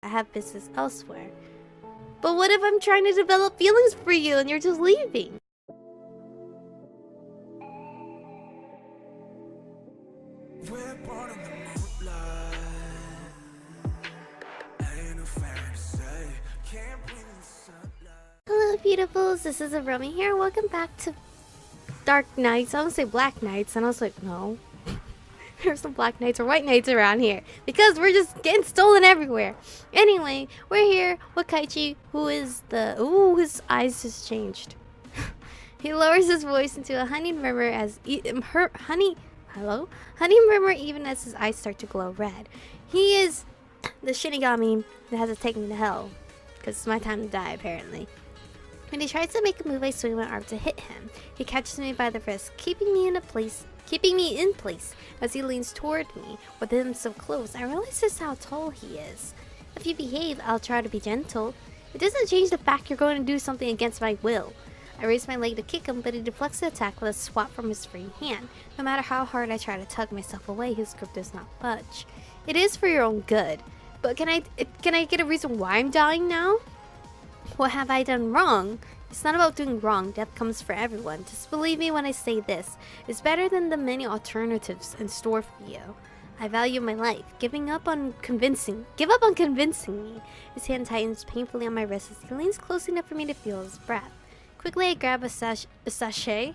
I have business elsewhere. But what if I'm trying to develop feelings for you and you're just leaving? Hello beautifuls, this is Aromie here. Welcome back to Dark Nights. I was gonna say Black Nights, and I was like, no. There's some Black Knights or White Knights around here because we're just getting stolen everywhere. Anyway, we're here with Kaichi, who is the... Ooh, his eyes just changed. He lowers his voice into a honey murmur as... honey murmur even as his eyes start to glow red. He is the Shinigami that has to take me to hell. Because it's my time to die, apparently. When he tries to make a move, I swing my arm to hit him. He catches me by the wrist, keeping me in place as he leans toward me. With him so close, I realize just how tall he is. If you behave, I'll try to be gentle. It doesn't change the fact you're going to do something against my will. I raise my leg to kick him, but he deflects the attack with a swat from his free hand. No matter how hard I try to tug myself away, his grip does not budge. It is for your own good. But can I get a reason why I'm dying now? What have I done wrong? It's not about doing wrong. Death comes for everyone. Just believe me when I say this. It's better than the many alternatives in store for you. I value my life. Give up on convincing me. His hand tightens painfully on my wrist as he leans close enough for me to feel his breath. Quickly, I grab a sachet.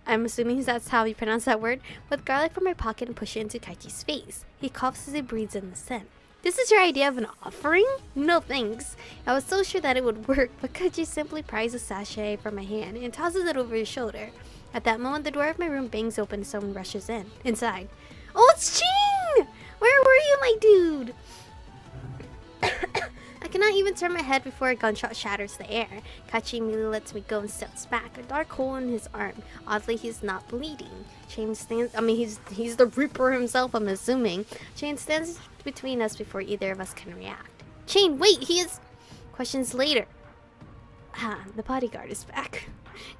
I'm assuming that's how you pronounce that word. With garlic from my pocket and push it into Kaichi's face. He coughs as he breathes in the scent. This is your idea of an offering? No thanks. I was so sure that it would work, but Kaichi simply pries a sachet from my hand and tosses it over his shoulder. At that moment, the door of my room bangs open and someone rushes inside. Oh, it's Ching! Where were you, my dude? I cannot even turn my head before a gunshot shatters the air. Kaichi immediately lets me go and steps back, a dark hole in his arm. Oddly, he's not bleeding. Chain stands... he's the Reaper himself, I'm assuming. Chain stands between us before either of us can react. Chain, wait, he is... Questions later. The bodyguard is back.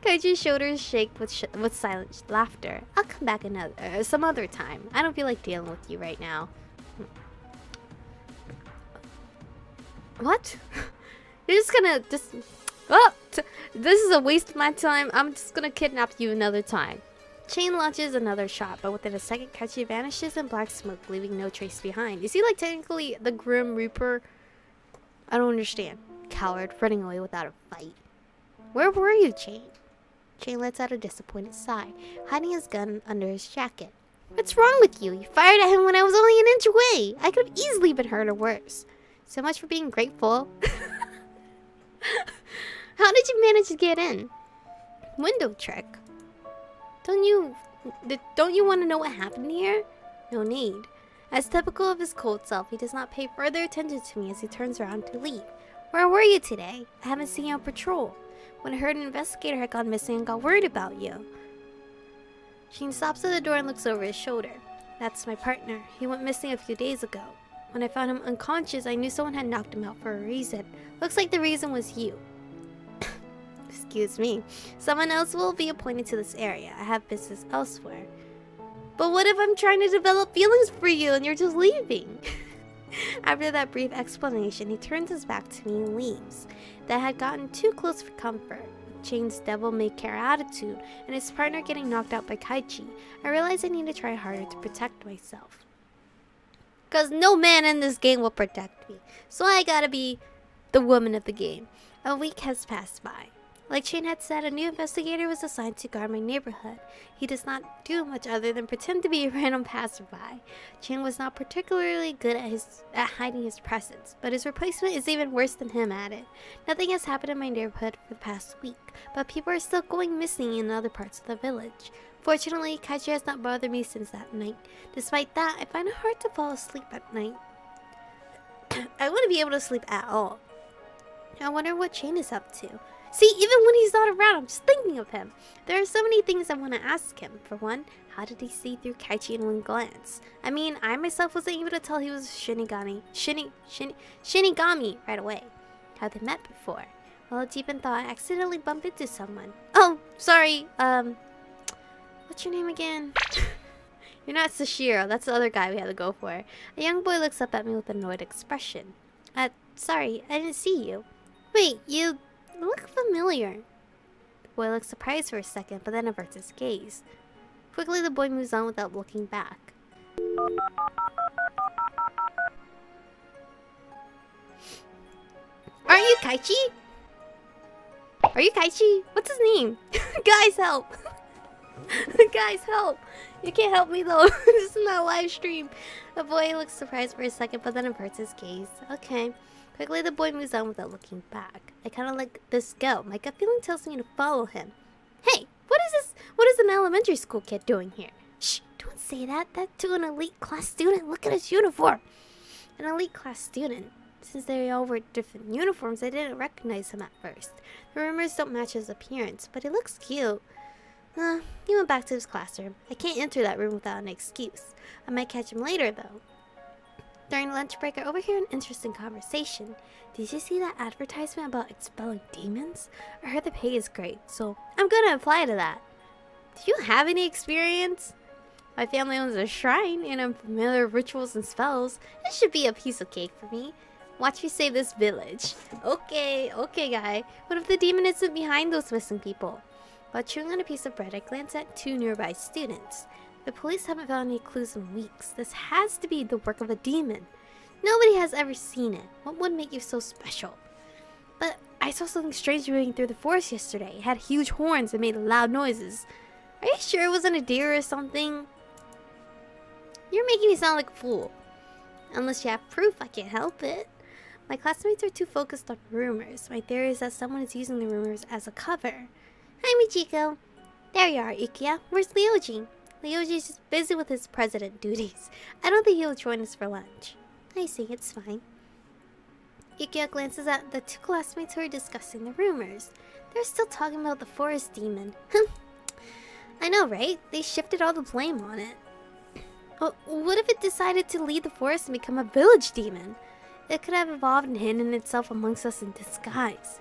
Kaichi's shoulders shake with silent laughter. I'll come back some other time. I don't feel like dealing with you right now. What? You're just gonna this is a waste of my time. I'm just gonna kidnap you another time. Chain launches another shot, but within a second, Kaichi vanishes in black smoke, leaving no trace behind. Is he like technically the Grim Reaper? I don't understand. Coward, running away without a fight. Where were you, Chain? Chain lets out a disappointed sigh, hiding his gun under his jacket. What's wrong with you? You fired at him when I was only an inch away. I could have easily been hurt or worse. So much for being grateful. How did you manage to get in? Window trick. Don't you want to know what happened here? No need. As typical of his cold self, he does not pay further attention to me as he turns around to leave. Where were you today? I haven't seen you on patrol. When I heard an investigator had gone missing and got worried about you. Sheen stops at the door and looks over his shoulder. That's my partner. He went missing a few days ago. When I found him unconscious, I knew someone had knocked him out for a reason. Looks like the reason was you. Excuse me. Someone else will be appointed to this area. I have business elsewhere. But what if I'm trying to develop feelings for you and you're just leaving? After that brief explanation, he turns his back to me and leaves. That had gotten too close for comfort. With Chain's devil-may-care attitude and his partner getting knocked out by Kaichi, I realized I need to try harder to protect myself. Because no man in this game will protect me. So I gotta be the woman of the game. A week has passed by. Like Chain had said, a new investigator was assigned to guard my neighborhood. He does not do much other than pretend to be a random passerby. Chain was not particularly good at hiding his presence, but his replacement is even worse than him at it. Nothing has happened in my neighborhood for the past week, but people are still going missing in other parts of the village. Fortunately, Kaichi has not bothered me since that night. Despite that, I find it hard to fall asleep at night. I wouldn't be able to sleep at all. I wonder what Chain is up to. See, even when he's not around, I'm just thinking of him. There are so many things I want to ask him. For one, how did he see through Kaichi in one glance? I mean, I myself wasn't able to tell he was Shinigami right away. Had they met before? Well, deep in thought, I accidentally bumped into someone. Oh, sorry, what's your name again? You're not Sashiro, that's the other guy we had to go for. A young boy looks up at me with an annoyed expression. Sorry, I didn't see you. Wait, you look familiar. The boy looks surprised for a second, but then averts his gaze. Quickly, the boy moves on without looking back. Aren't you Kaichi? Are you Kaichi? What's his name? Guys, help! Guys, help! You can't help me though. This is not a live stream. The boy looks surprised for a second, but then averts his gaze. Okay. Quickly, the boy moves on without looking back. I kind of let this go. My gut feeling tells me to follow him. Hey, what is this? What is an elementary school kid doing here? Shh! Don't say that. That's to an elite class student. Look at his uniform. An elite class student. Since they all wear different uniforms, I didn't recognize him at first. The rumors don't match his appearance, but he looks cute. He went back to his classroom. I can't enter that room without an excuse. I might catch him later, though. During lunch break, I overhear an interesting conversation. Did you see that advertisement about expelling demons? I heard the pay is great, so I'm gonna apply to that. Do you have any experience? My family owns a shrine, and I'm familiar with rituals and spells. This should be a piece of cake for me. Watch me save this village. Okay, guy. What if the demon isn't behind those missing people? While chewing on a piece of bread, I glance at two nearby students. The police haven't found any clues in weeks. This has to be the work of a demon. Nobody has ever seen it. What would make you so special? But I saw something strange moving through the forest yesterday. It had huge horns and made loud noises. Are you sure it wasn't a deer or something? You're making me sound like a fool. Unless you have proof, I can't help it. My classmates are too focused on rumors. My theory is that someone is using the rumors as a cover. Hi, Michiko. There you are, Ikuya. Where's Ryoji? Ryoji's just busy with his president duties. I don't think he'll join us for lunch. I see, it's fine. Ikuya glances at the two classmates who are discussing the rumors. They're still talking about the forest demon. I know, right? They shifted all the blame on it. What if it decided to leave the forest and become a village demon? It could have evolved and hidden itself amongst us in disguise.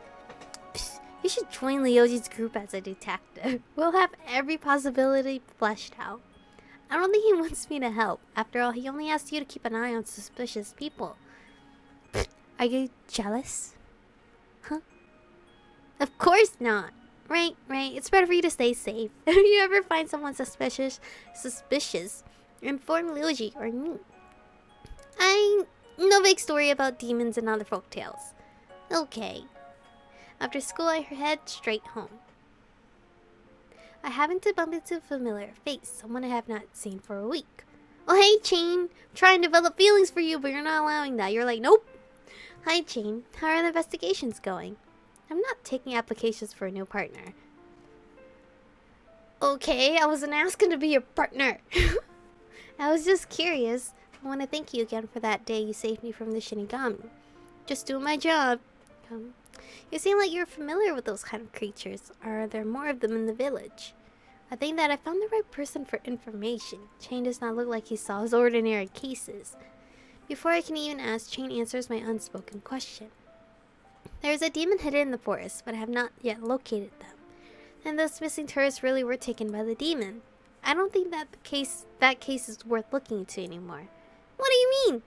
Psst, you should join Ryoji's group as a detective. We'll have every possibility fleshed out. I don't think he wants me to help. After all, he only asked you to keep an eye on suspicious people. Are you jealous? Huh? Of course not. Right. It's better for you to stay safe. If you ever find someone suspicious, inform Ryoji or me. No big story about demons and other folk tales. Okay. After school, I head straight home. I happen to bump into a familiar face, someone I have not seen for a week. Oh, hey, Chain. I'm trying to develop feelings for you, but you're not allowing that. You're like, nope. Hi, Chain. How are the investigations going? I'm not taking applications for a new partner. Okay, I wasn't asking to be your partner. I was just curious. I want to thank you again for that day you saved me from the Shinigami. Just doing my job. You seem like you're familiar with those kind of creatures. Are there more of them in the village? I think that I found the right person for information. Chain does not look like he solves ordinary cases. Before I can even ask, Chain answers my unspoken question. There is a demon hidden in the forest, but I have not yet located them. And those missing tourists really were taken by the demon. I don't think that case is worth looking into anymore. What do you mean?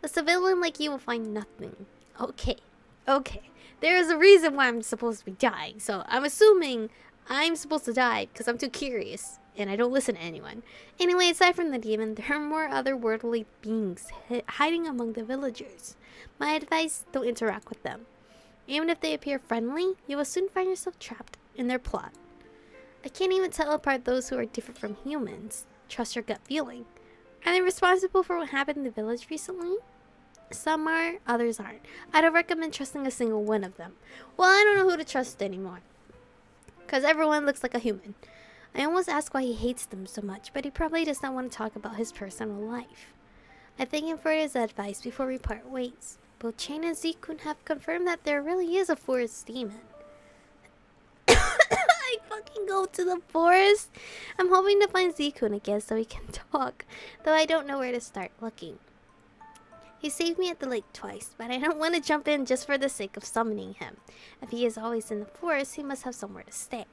A civilian like you will find nothing. Okay. There is a reason why I'm supposed to be dying, so I'm assuming I'm supposed to die because I'm too curious and I don't listen to anyone. Anyway, aside from the demon, there are more otherworldly beings hiding among the villagers. My advice, don't interact with them. Even if they appear friendly, you will soon find yourself trapped in their plot. I can't even tell apart those who are different from humans. Trust your gut feeling. Are they responsible for what happened in the village recently? Some are, others aren't. I don't recommend trusting a single one of them. Well, I don't know who to trust anymore. Because everyone looks like a human. I almost ask why he hates them so much, but he probably does not want to talk about his personal life. I thank him for his advice before we part ways. Both Chain and Zeikun have confirmed that there really is a forest demon. I fucking go to the forest. I'm hoping to find Zeikun again so we can talk, though I don't know where to start looking. He saved me at the lake twice, but I don't want to jump in just for the sake of summoning him. If he is always in the forest, he must have somewhere to stay.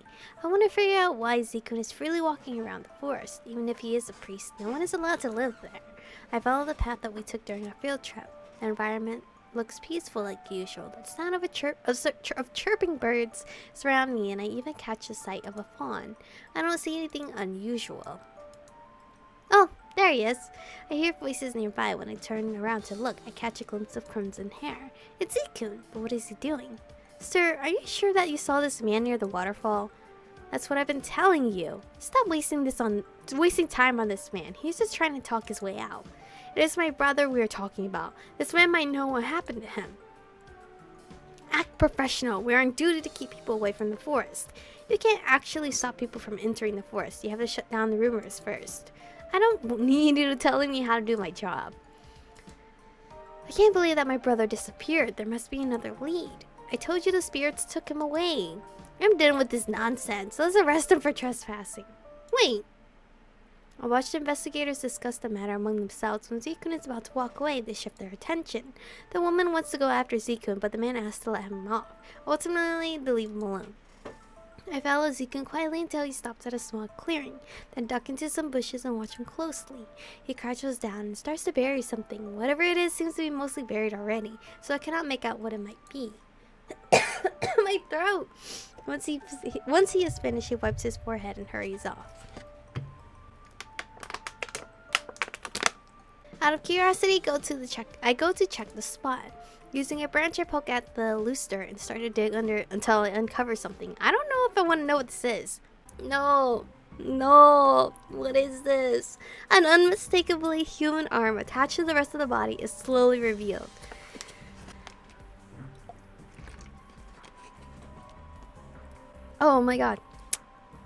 I want to figure out why Zeikun is freely walking around the forest. Even if he is a priest, no one is allowed to live there. I follow the path that we took during our field trip. The environment looks peaceful like usual. The sound of of chirping birds surround me, and I even catch a sight of a fawn. I don't see anything unusual. Oh, there he is. I hear voices nearby. When I turn around to look, I catch a glimpse of crimson hair. It's Zeikun, but what is he doing? Sir, are you sure that you saw this man near the waterfall? That's what I've been telling you. Stop wasting time on this man. He's just trying to talk his way out. It is my brother we are talking about. This man might know what happened to him. Act professional. We are on duty to keep people away from the forest. You can't actually stop people from entering the forest. You have to shut down the rumors first. I don't need you telling me how to do my job. I can't believe that my brother disappeared. There must be another lead. I told you the spirits took him away. I'm done with this nonsense. Let's arrest him for trespassing. Wait. I watched investigators discuss the matter among themselves. When Zeikun is about to walk away, they shift their attention. The woman wants to go after Zeikun, but the man asks to let him off. Ultimately, they leave him alone. I follow Zeikun quietly until he stops at a small clearing, then duck into some bushes and watch him closely. He crouches down and starts to bury something. Whatever it is seems to be mostly buried already, so I cannot make out what it might be. My throat! Once he is finished, he wipes his forehead and hurries off. Out of curiosity, I go to check the spot. Using a branch, I poke at the looster and start to dig under it until I uncover something. I don't know if I want to know what this is. No, what is this? An unmistakably human arm attached to the rest of the body is slowly revealed. Oh my god.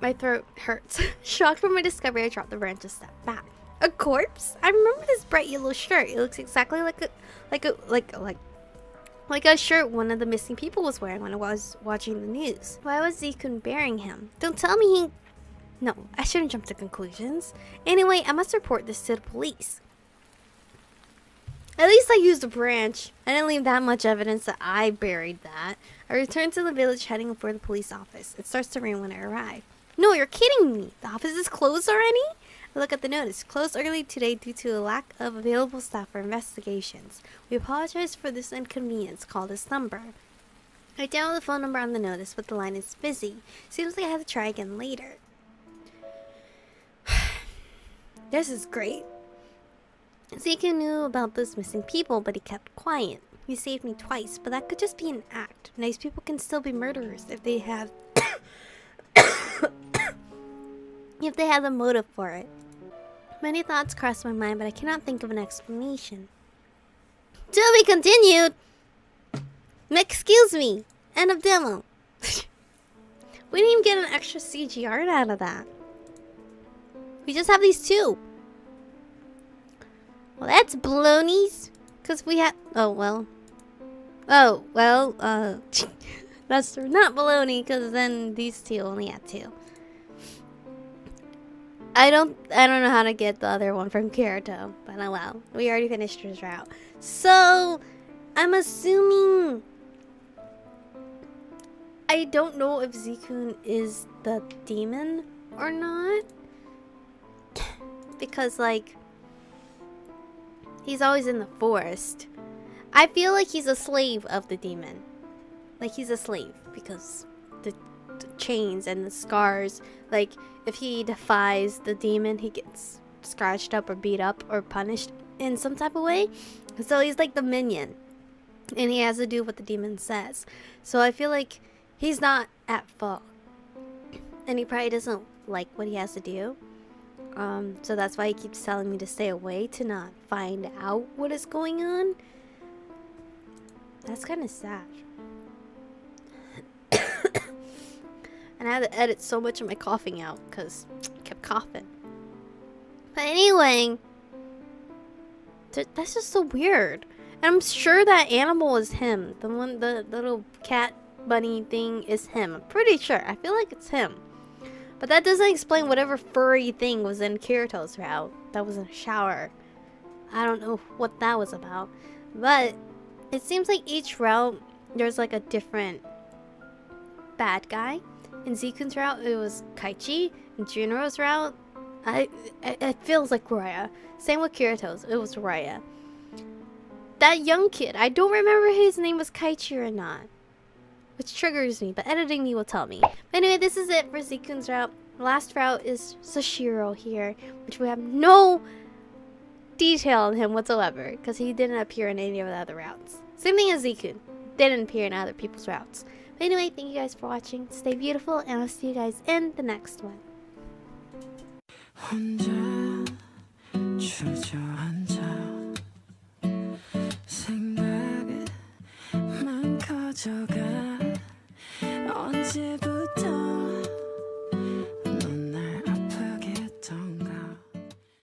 My throat hurts. Shocked from my discovery, I drop the branch a step back. A corpse? I remember this bright yellow shirt. It looks exactly like a shirt one of the missing people was wearing when I was watching the news. Why was Zeikun burying him? Don't tell me he... No, I shouldn't jump to conclusions. Anyway, I must report this to the police. At least I used a branch. I didn't leave that much evidence that I buried that. I return to the village heading for the police office. It starts to rain when I arrive. No, you're kidding me. The office is closed already? I look at the notice. Closed early today due to a lack of available staff for investigations. We apologize for this inconvenience. Call this number. I dial the phone number on the notice, but the line is busy. Seems like I have to try again later. This is great. Zeikun knew about those missing people, but he kept quiet. He saved me twice, but that could just be an act. Nice people can still be murderers if they have... if they have the motive for it. Many thoughts cross my mind, but I cannot think of an explanation. To be continued! Excuse me! End of demo. We didn't even get an extra CG art out of that. We just have these two. Well, that's balonies. Because we had... Oh, well. That's not baloney, because then these two only had two. I don't know how to get the other one from Kirito, but oh well. We already finished his route. So, I'm assuming... I don't know if Zeikun is the demon or not. Because, like... he's always in the forest. I feel like he's a slave of the demon. Like, he's a slave because the chains and the scars. Like, if he defies the demon, he gets scratched up or beat up or punished in some type of way. So he's like the minion. And he has to do what the demon says. So I feel like he's not at fault. And he probably doesn't like what he has to do. So that's why he keeps telling me to stay away, to not find out what is going on. That's kind of sad. And I had to edit so much of my coughing out because I kept coughing. But anyway, that's just so weird. And I'm sure that animal is him. The little cat bunny thing is him. I'm pretty sure. I feel like it's him. But that doesn't explain whatever furry thing was in Kirito's route. That was in a shower. I don't know what that was about. But it seems like each route, there's like a different bad guy. In Zeikun's route, it was Kaichi. In Juno's route, it feels like Raya. Same with Kirito's, it was Raya. that young kid. I don't remember his name was Kaichi or not, which triggers me, but editing me will tell me. But anyway, this is it for Zeikun's route. Last route is Sashiro here, which we have no detail on him whatsoever because he didn't appear in any of the other routes. Same thing as Zeikun, didn't appear in other people's routes. But anyway, thank you guys for watching. Stay beautiful, and I'll see you guys in the next one. 혼자 주저앉아 생각만 커져가 언제부터